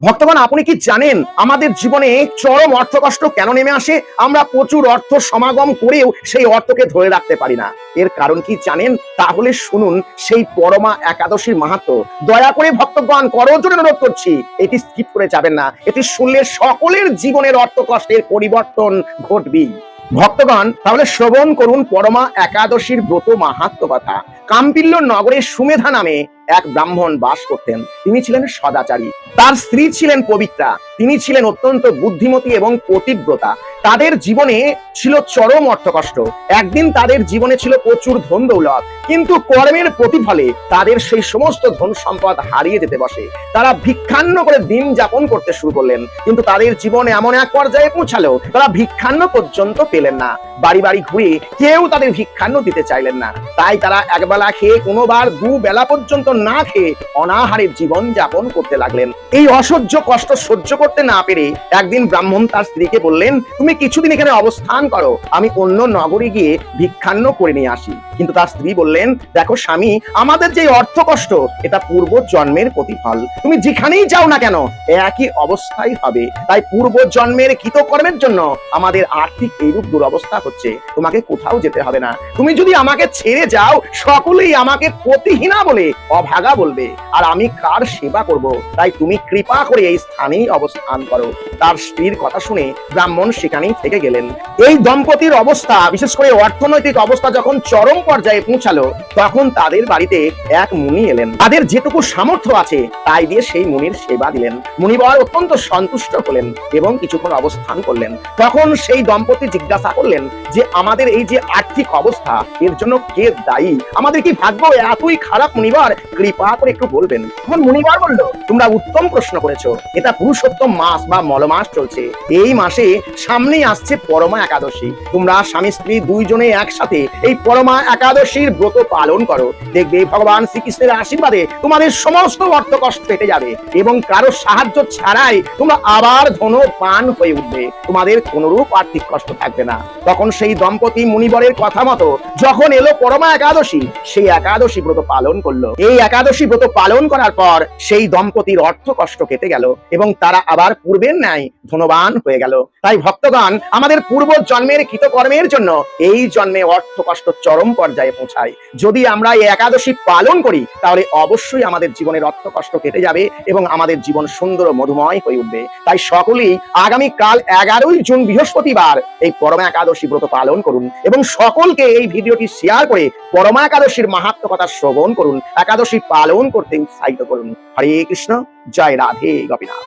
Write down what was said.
ভক্তগণ, আপনি কি জানেন আমাদের জীবনে চরম অর্থকষ্ট কেন নেমে আসে? আমরা প্রচুর অর্থ সমাগম করেও সেই অর্থকে ধরে রাখতে পারি না। এর কারণ কি জানেন? তাহলে শুনুন সেই পরমা একাদশীর মাহাত্ম্য। দয়া করে ভক্তগণ, করজোড়ে অনুরোধ করছি, এটি স্কিপ করে যাবেন না। এটি শুনলে সকলের জীবনের অর্থকষ্টের পরিবর্তন ঘটবেই। ভক্তগণ, তাহলে শ্রবণ করুন পরমা একাদশীর ব্রত মাহাত্ম্য কথা। কাম্পিল্য নগরে সুমেধা নামে এক ব্রাহ্মণ বাস করতেন। তিনি ছিলেন সদাচারী, তার স্ত্রী ছিলেন পবিত্রা, তিনি ছিলেন অত্যন্ত বুদ্ধিমতী এবং পতিব্রতা। তাদের জীবনে ছিল চরম অর্থকষ্ট। একদিন তাদের জীবনে ছিল প্রচুর ধন দৌলত, কিন্তু কর্মের প্রতিফলে তাদের সেই সমস্ত ধন সম্পদ হারিয়ে যেতে বসে। তারা ভিক্ষান্ন করে দিন যাপন করতে শুরু করলেন, কিন্তু তাদের জীবন এমন এক পর্যায়ে পৌঁছালো তারা ভিক্ষান্ন পর্যন্ত পেলেন না। বাড়ি বাড়ি ঘুরে কেউ তাদের ভিক্ষান্ন দিতে চাইলেন না। তাই তারা একবেলা খেয়ে কোনোবার দুবেলা পর্যন্ত না খেয়ে অনাহারের জীবন যাপন করতে লাগলেন। এই অসহ্য কষ্ট সহ্য করতে না পেরে একদিন ব্রাহ্মণ তার স্ত্রীকে বললেন, তুমি কিছুদিন এখানে অবস্থান করো, আমি অন্য নগরে গিয়ে ভিক্ষান্ন করে নিয়ে আসি। কিন্তু তার স্ত্রী বললেন, দেখো স্বামী, আমাদের যে অর্থ কষ্ট এটা পূর্ব জন্মের প্রতিফল। তুমি যেখানেই যাও না কেন একই অবস্থাই হবে। তাই পূর্ব জন্মের কৃতকর্মের জন্য আমাদের আর্থিক এইরূপ দুরবস্থা হচ্ছে। তোমাকে কোথাও যেতে হবে না। তুমি যদি আমাকে ছেড়ে যাও সকলেই আমাকে পতিহীনা বলে অভাগা বলবে, আর আমি কার সেবা করব? তাই তুমি কৃপা করে এই স্থানেই অবস্থান করো। তার স্ত্রীর কথা শুনে ব্রাহ্মণ সেখানেই থেকে গেলেন। এই দম্পতির অবস্থা, বিশেষ করে অর্থনৈতিক অবস্থা যখন চরম পর্যায়ে পৌঁছালো, তখন তাদের বাড়িতে এক মুনি এলেন। তাদের যেটুকু সামর্থ্য আছে তাই দিয়ে সেই মুনির সেবা দিলেন। মুনিবর অত্যন্ত সন্তুষ্ট হলেন এবং কিছুক্ষণ অবস্থান করলেন। তখন সেই দম্পতি জিজ্ঞাসা করলেন যে আমাদের এই যে আর্থিক অবস্থা, এর জন্য কে দায়ী? আমাদের কি ভাগ্য এতই খারাপ মুনিবর? কৃপা করে একটু বলবেন। তখন মুনিবর বলল, তোমরা উত্তম প্রশ্ন করেছো। এটা পুরুষোত্তম মাস বা মলমাস চলছে। এই মাসে সামনেই আসছে পরমা একাদশী। তোমরা স্বামী স্ত্রী দুইজনে একসাথে এই পরমা একাদশীর ব্রত পালন করো। দেখবে ভগবান শ্রীকৃষ্ণের আশীর্বাদে তোমাদের সমস্ত অর্থ কষ্ট কেটে যাবে এবং কারো সাহায্য ছাড়াই তোমরা আবার ধনবান হয়ে উঠবে। তোমাদের কোনরূপ আর্থিক কষ্ট থাকবে না। তখন সেই দম্পতি মুনিবরের কথা মতো যখন এলো পরমা একাদশী, সেই একাদশী ব্রত পালন করলো। এই একাদশী ব্রত পালন করার পর সেই দম্পতির অর্থ কষ্ট কেটে গেল এবং তারা আবার পূর্বের ন্যায় ধনবান হয়ে গেল। তাই ভক্তগণ, আমাদের পূর্ব জন্মের কৃতকর্মের জন্য এই জন্মে অর্থ কষ্ট চরম পর্যায়ে পৌঁছায়। যদি আমরা এই একাদশী পালন করি তাহলে অবশ্যই আমাদের জীবনের অর্থ কষ্ট কেটে যাবে এবং আমাদের জীবন সুন্দর ও মধুময় হয়ে উঠবে। তাই সকলেই আগামী কাল 11ই জুন বৃহস্পতিবার এই পরমা একাদশী ব্রত পালন করুন এবং সকলকে এই ভিডিওটি শেয়ার করে পরমা একাদশীর মাহাত্ম্য কথা শ্রবণ করুন, একাদশী পালন করতে উৎসাহিত করুন। হরে কৃষ্ণ, জয় রাধে গোপীনাথ।